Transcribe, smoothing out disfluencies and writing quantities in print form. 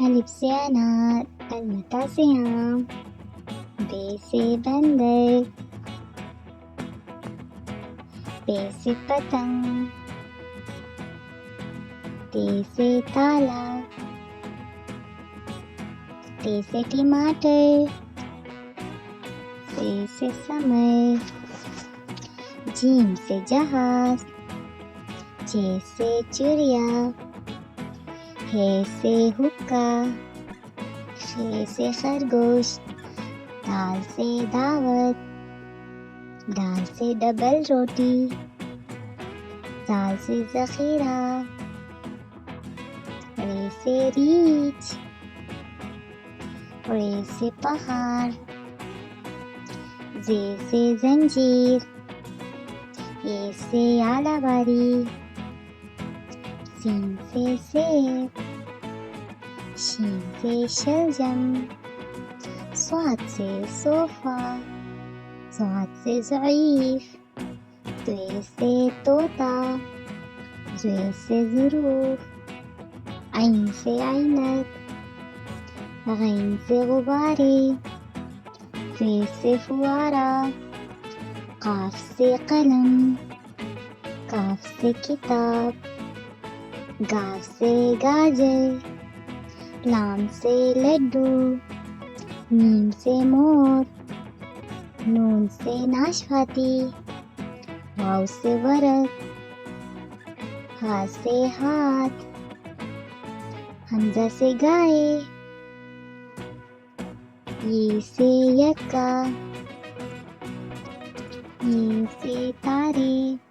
अलिफ से अनार, अलमता से आम, बे से बंदर, पे से पतंग, ते से ताला, ते से टमाटर, से समर, जीम से जहाज, जे से चिड़िया, हे से हुक्का, खे से खरगोश, दाल से दावत, दाल से डबल रोटी, दाल से ज़ख़ीरा, रे से रीछ, रे से पहाड़, जे से जंजीर, ये से आलाबारी, सीन से सेब, शीन से शलजम, स्वाद से सोफा, स्वाद से ज़ईफ, त्वे से तोता, ज़े से ज़ुरूफ, ऐन से ऐनक, गैन से गुब्बारे, फे से फुआरा, काफ से कलम, काफ से किताब, गाफ से गाजर, लाम से लड्डू, मीम से मोर, नून से नाशपाती, वाव से वर्क, हा से हाथ, हमजा से गाय, ये से यक्का, ये से तारे,